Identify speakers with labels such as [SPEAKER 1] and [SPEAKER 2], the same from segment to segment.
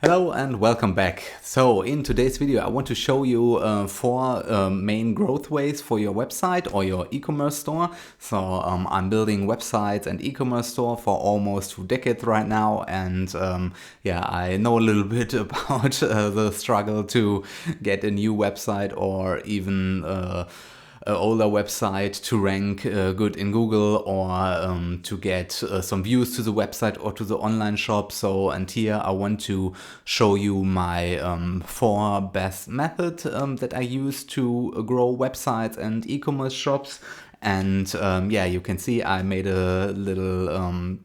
[SPEAKER 1] Hello and welcome back. So in today's video I want to show you four main growth ways for your website or your e-commerce store. So I'm building websites and e-commerce store for almost 2 decades right now, and I know a little bit about the struggle to get a new website or even older website to rank good in Google, or to get some views to the website or to the online shop. So, and here I want to show you my four best methods that I use to grow websites and e-commerce shops. And you can see I made a little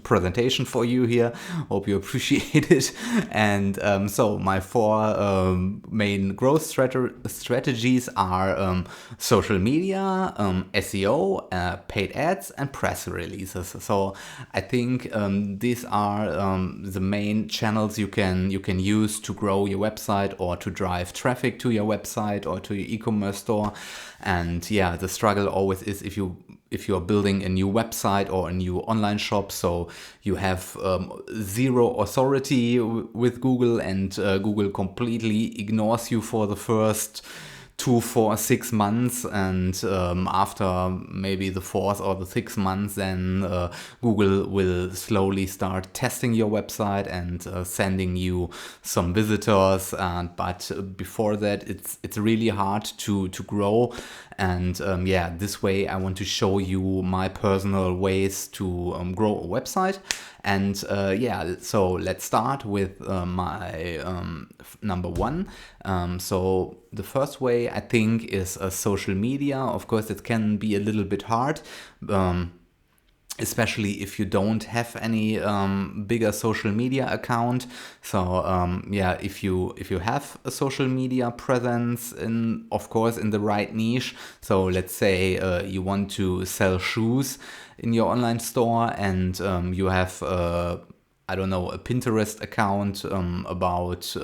[SPEAKER 1] presentation for you here. Hope you appreciate it. And so my four main growth strategies are social media, SEO, paid ads, and press releases. So I think these are the main channels you can use to grow your website or to drive traffic to your website or to your e-commerce store. And yeah, the struggle always is if you're building a new website or a new online shop, so you have zero authority with Google, and Google completely ignores you for the first 2, 4, 6 months, and after maybe the fourth or the 6 months, then Google will slowly start testing your website and sending you some visitors. But before that, it's really hard to grow. And this way I want to show you my personal ways to grow a website. And so let's start with my number one. So the first way I think is social media. Of course, it can be a little bit hard. Especially if you don't have any bigger social media account. So if you have a social media presence in the right niche. So let's say you want to sell shoes in your online store, and you have a Pinterest account about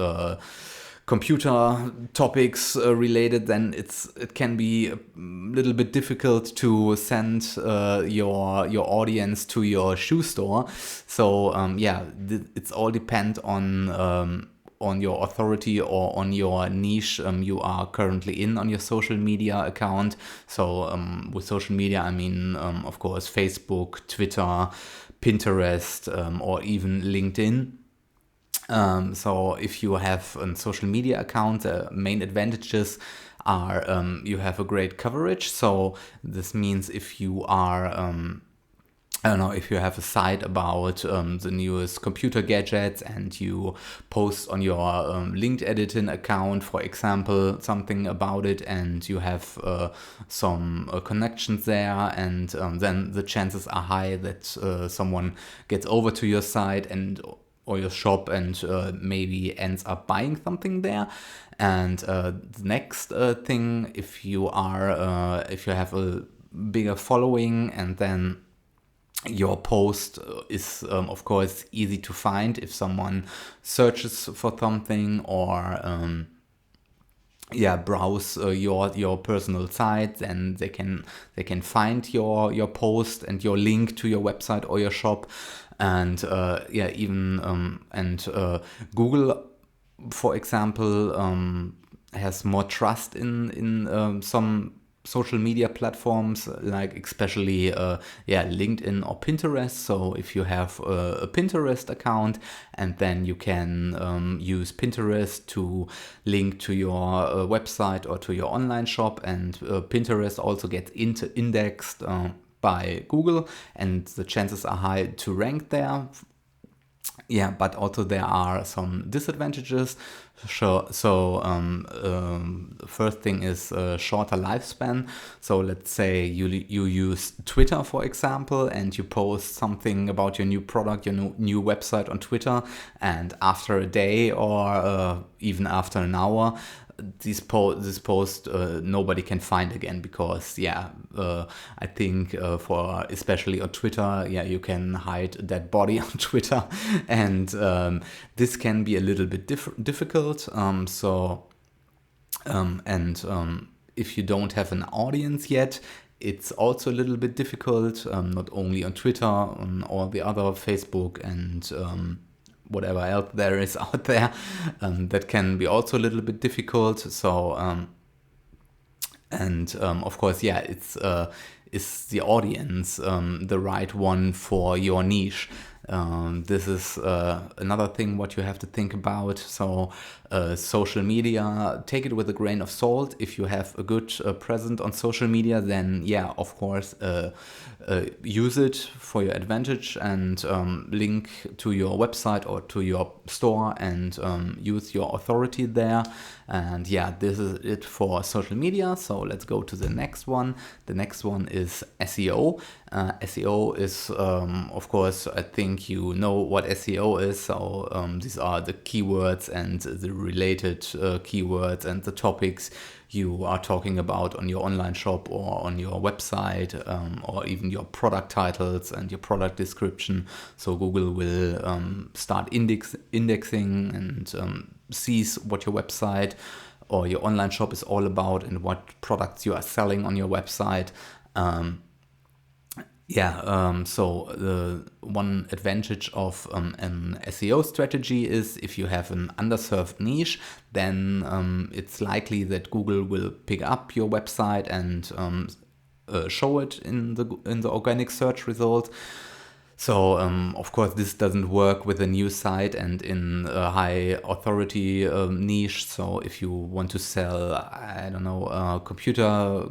[SPEAKER 1] computer topics related, then it can be a little bit difficult to send your audience to your shoe store. So it's all depend on your authority or on your niche you are currently in on your social media account. So with social media I mean of course Facebook, Twitter, Pinterest, or even LinkedIn. So if you have a social media account, the main advantages are you have a great coverage. So this means if you are if you have a site about the newest computer gadgets, and you post on your linked editing account, for example, something about it, and you have some connections there, and then the chances are high that someone gets over to your site or your shop and maybe ends up buying something there. And the next thing, if you have a bigger following, and then your post is of course easy to find if someone searches for something, or browse your personal site, and they can find your post and your link to your website or your shop. And Google, for example, has more trust in some social media platforms, like especially LinkedIn or Pinterest. So if you have a Pinterest account, and then you can use Pinterest to link to your website or to your online shop, and Pinterest also gets indexed by Google, and the chances are high to rank there. Yeah, but also there are some disadvantages. Sure. So the first thing is a shorter lifespan. So let's say you use Twitter, for example, and you post something about your new product, your new website on Twitter, and after a day or even after an hour, this post nobody can find again, because I think for especially on Twitter, you can hide a dead body on Twitter, and this can be a little bit difficult. If you don't have an audience yet, it's also a little bit difficult. Not only on Twitter, on all the other Facebook and whatever else there is out there. That can be also a little bit difficult. So of course, yeah, it's is the audience the right one for your niche? This is another thing what you have to think about. So social media, take it with a grain of salt. If you have a good presence on social media, then yeah, of course, use it for your advantage and link to your website or to your store and use your authority there. And yeah, this is it for social media. So let's go to the next one. The next one is SEO. SEO is, of course, I think you know what SEO is. So these are the keywords and the related keywords and the topics you are talking about on your online shop or on your website, or even your product titles and your product description. So Google will start indexing and sees what your website or your online shop is all about and what products you are selling on your website. So the one advantage of an SEO strategy is if you have an underserved niche, then it's likely that Google will pick up your website and show it in the organic search results. So of course this doesn't work with a new site and in a high authority niche. So if you want to sell, I don't know, computer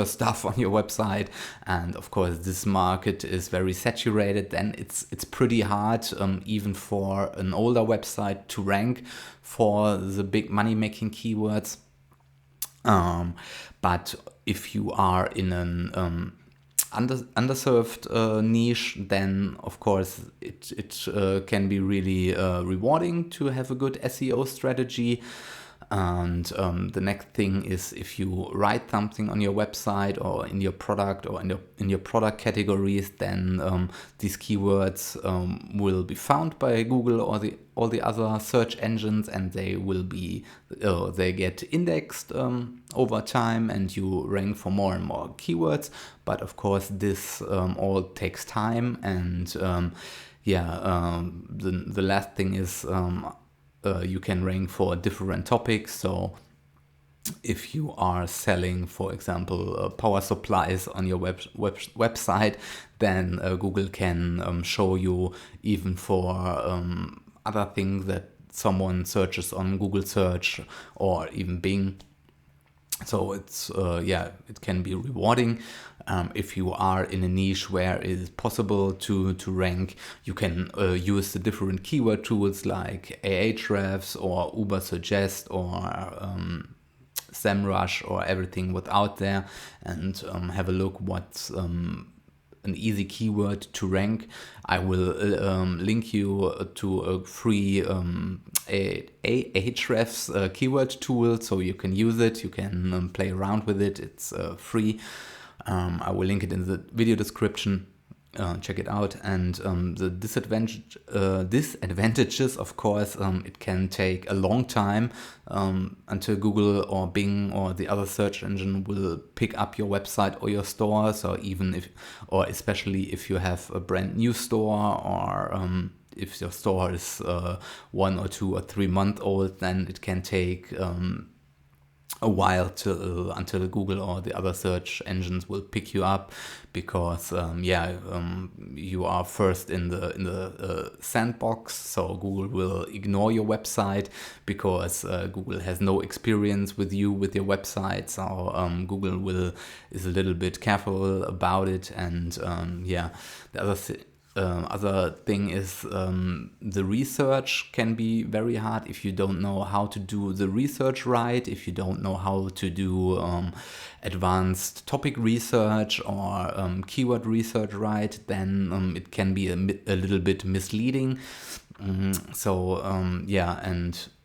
[SPEAKER 1] stuff on your website, and of course this market is very saturated, then it's pretty hard even for an older website to rank for the big money making keywords. But if you are in an underserved niche, then of course it can be really rewarding to have a good SEO strategy. And the next thing is if you write something on your website or in your product or in your product categories, then these keywords will be found by Google or all the other search engines, and they will be they get indexed over time, and you rank for more and more keywords. But of course, this all takes time, and the last thing is you can rank for different topics. So if you are selling, for example, power supplies on your website, then Google can show you even for other things that someone searches on Google search or even Bing. So it's it can be rewarding. If you are in a niche where it is possible to rank, you can use the different keyword tools like Ahrefs or Ubersuggest or SEMrush or everything without there, and have a look what's an easy keyword to rank. I will link you to a free Ahrefs keyword tool, so you can use it, you can play around with it, it's free. I will link it in the video description. Check it out. And the disadvantages, of course, it can take a long time until Google or Bing or the other search engine will pick up your website or your store. So especially if you have a brand new store, or if your store is 1 or 2 or 3 months old, then it can take a while until Google or the other search engines will pick you up, because you are first in the sandbox. So Google will ignore your website because Google has no experience with your website. So Google is a little bit careful about it. And the other thing is the research can be very hard if you don't know how to do the research right, if you don't know how to do advanced topic research or keyword research right, then it can be a little bit misleading. And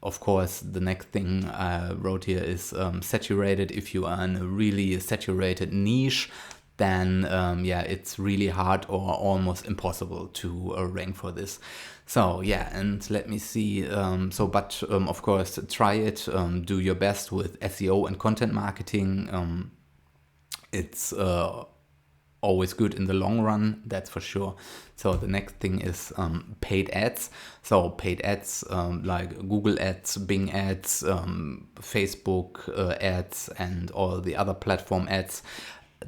[SPEAKER 1] of course the next thing I wrote here is saturated. If you are in a really saturated niche, then it's really hard or almost impossible to rank for this. So and let me see. Of course, try it. Do your best with SEO and content marketing. It's always good in the long run, that's for sure. So the next thing is paid ads. So paid ads like Google ads, Bing ads, Facebook ads, and all the other platform ads.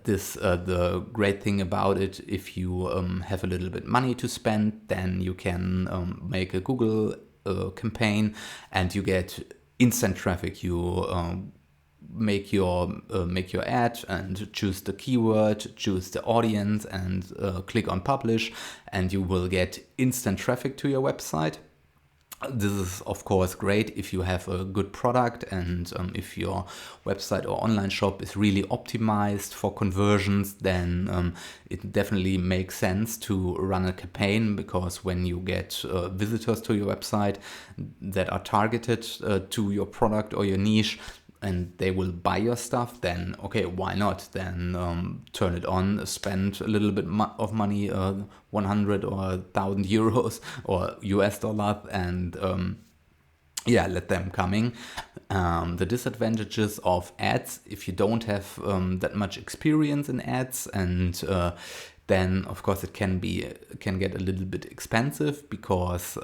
[SPEAKER 1] This the great thing about it, if you have a little bit money to spend, then you can make a Google campaign and you get instant traffic. You make your ad and choose the keyword, choose the audience, and click on publish, and you will get instant traffic to your website. This is of course great if you have a good product and if your website or online shop is really optimized for conversions, then it definitely makes sense to run a campaign, because when you get visitors to your website that are targeted to your product or your niche, and they will buy your stuff, then okay, why not? Then turn it on, spend a little bit of money, 100 or 1,000 euros or US dollars, and yeah, let them coming. The disadvantages of ads, if you don't have that much experience in ads, and then of course it can get a little bit expensive, because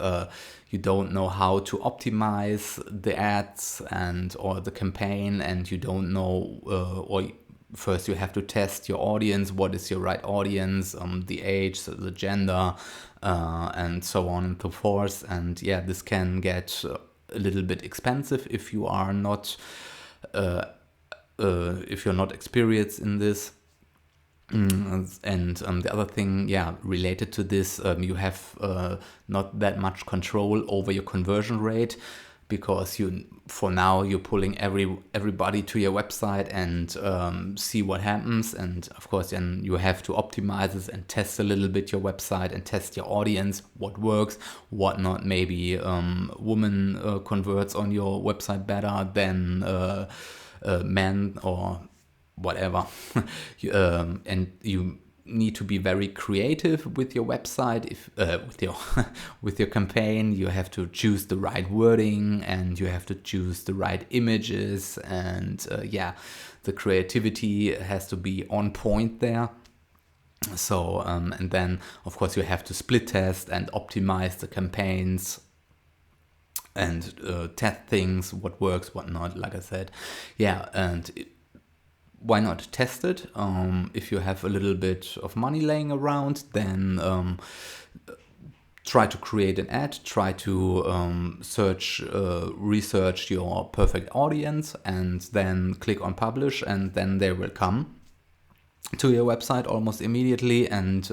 [SPEAKER 1] you don't know how to optimize the ads and or the campaign, and you don't know or first you have to test your audience, what is your right audience, the age, the gender, and so on and so forth. And yeah, this can get a little bit expensive if you are not if you're not experienced in this. And the other thing, yeah, related to this, you have not that much control over your conversion rate, because for now you're pulling everybody to your website and see what happens. And of course, then you have to optimize this and test a little bit your website and test your audience, what works, what not. Maybe woman converts on your website better than men or whatever. And you need to be very creative with your website. If with your with your campaign, you have to choose the right wording, and you have to choose the right images, and yeah, the creativity has to be on point there. So and then of course you have to split test and optimize the campaigns and test things, what works, what not, like I said. Yeah, and why not test it? If you have a little bit of money laying around, then try to create an ad, try to research your perfect audience, and then click on publish, and then they will come to your website almost immediately, and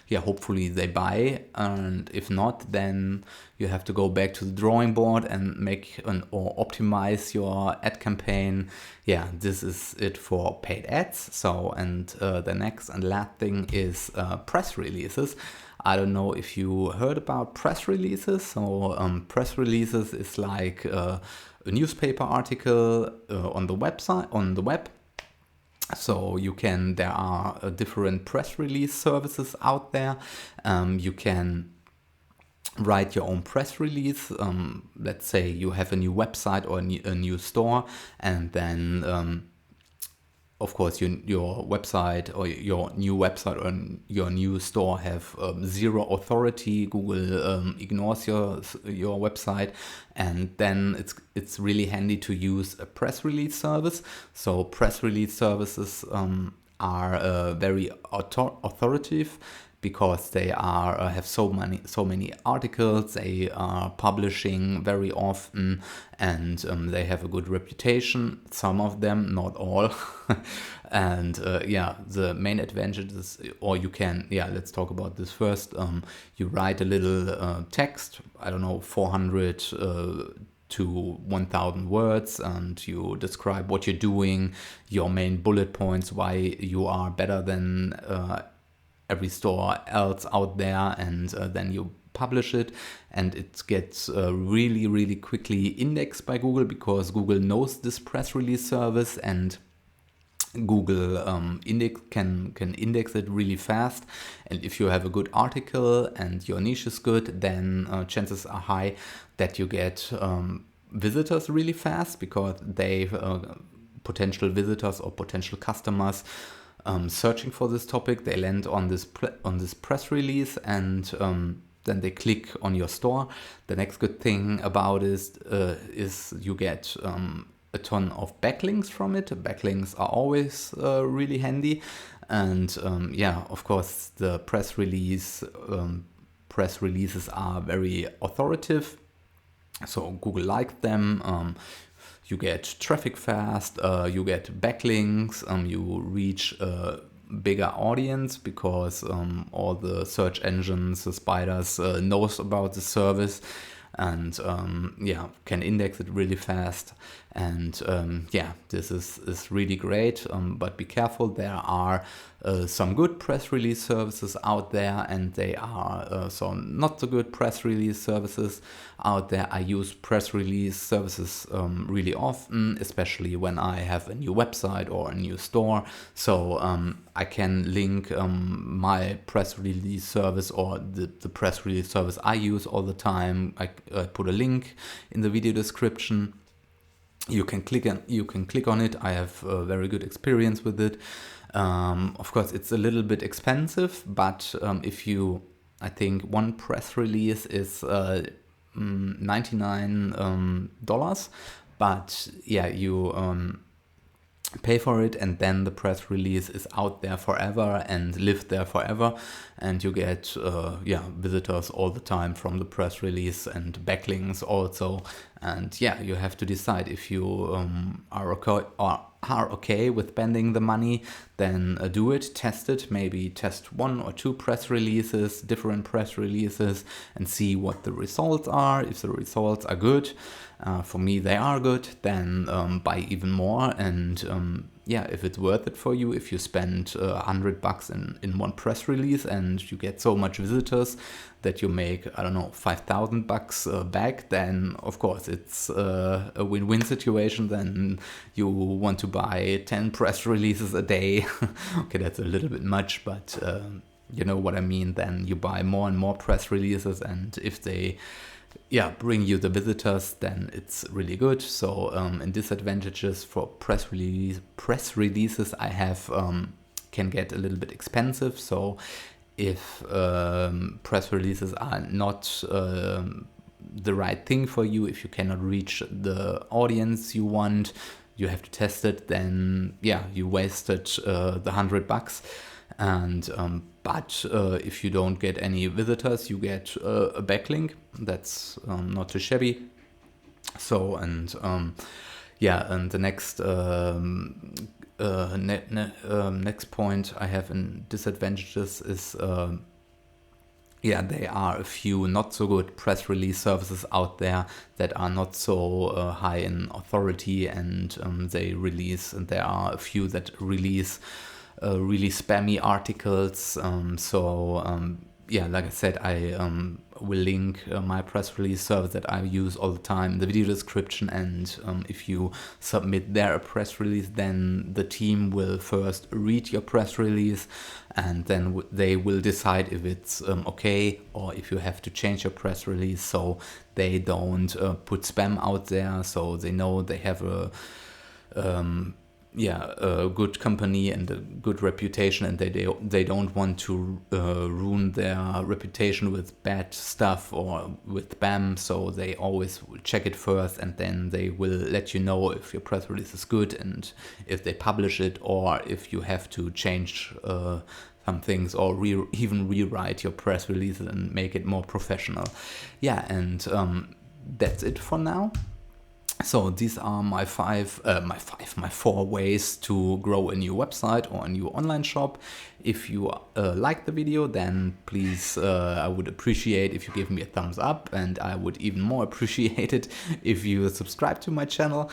[SPEAKER 1] yeah, hopefully they buy. And if not, then you have to go back to the drawing board and make or optimize your ad campaign. Yeah, this is it for paid ads. So, and the next and last thing is press releases. I don't know if you heard about press releases. So press releases is like a newspaper article on the web. So there are different press release services out there. You can write your own press release. Let's say you have a new website or a new store, and then of course your website or your new website or your new store have zero authority. Google ignores your website, and then it's really handy to use a press release service. So press release services are very authoritative, because they are have so many articles. They are publishing very often, and they have a good reputation. Some of them, not all. And yeah, the main advantages, or you can, yeah, let's talk about this first. You write a little text, I don't know, 400 to 1,000 words, and you describe what you're doing, your main bullet points, why you are better than every store else out there, and then you publish it, and it gets really quickly indexed by Google, because Google knows this press release service, and Google can index it really fast. And if you have a good article and your niche is good, then chances are high that you get visitors really fast, because they potential visitors or potential customers searching for this topic, they land on this press release, and then they click on your store. The next good thing about it is you get a ton of backlinks from it. Backlinks are always really handy, and yeah, of course, the press releases are very authoritative, so Google liked them. You get traffic fast, you get backlinks, you reach a bigger audience because all the search engines, the spiders knows about the service, and yeah, can index it really fast. And yeah, this is really great, but be careful, there are some good press release services out there, and they are some not so good press release services out there. I use press release services really often, especially when I have a new website or a new store. So I can link my press release service, or the press release service I use all the time. I put a link in the video description. You can click on it. I have a very good experience with it. Of course, it's a little bit expensive, but I think one press release is $99, but yeah, you pay for it, and then the press release is out there forever and live there forever, and you get yeah, visitors all the time from the press release, and backlinks also. And yeah, you have to decide if you are okay with spending the money. Then do it, test it, maybe test 1 or 2 press releases, different press releases, and see what the results are. If the results are good, for me they are good, then buy even more. And yeah, if it's worth it for you, if you spend $100 in one press release and you get so much visitors that you make, I don't know, $5,000 back, then of course it's a win-win situation. Then you want to buy 10 press releases a day. Okay, that's a little bit much, but you know what I mean. Then you buy more and more press releases, and if they bring you the visitors, then it's really good. So and disadvantages for press releases I have can get a little bit expensive. So if press releases are not the right thing for you, if you cannot reach the audience you want, you have to test it, then yeah, you wasted the $100. And but if you don't get any visitors, you get a backlink. That's not too shabby. So and yeah, and the next next point I have in disadvantages is yeah, there are a few not so good press release services out there that are not so high in authority, and they release, and there are a few that release really spammy articles. Yeah, like I said, I will link my press release service that I use all the time in the video description. And if you submit there a press release, then the team will first read your press release, and then they will decide if it's okay, or if you have to change your press release, so they don't put spam out there, so they know they have a good company and a good reputation, and they don't want to ruin their reputation with bad stuff or with spam. So they always check it first, and then they will let you know if your press release is good, and if they publish it, or if you have to change some things, or even rewrite your press release and make it more professional. Yeah, and that's it for now. So these are my four ways to grow a new website or a new online shop. If you like the video, then please, I would appreciate if you give me a thumbs up, and I would even more appreciate it if you subscribe to my channel,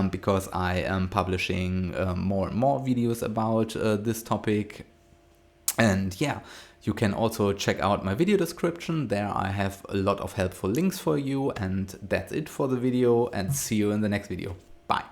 [SPEAKER 1] because I am publishing more and more videos about this topic. And yeah, you can also check out my video description. There I have a lot of helpful links for you. And that's it for the video, and see you in the next video. Bye.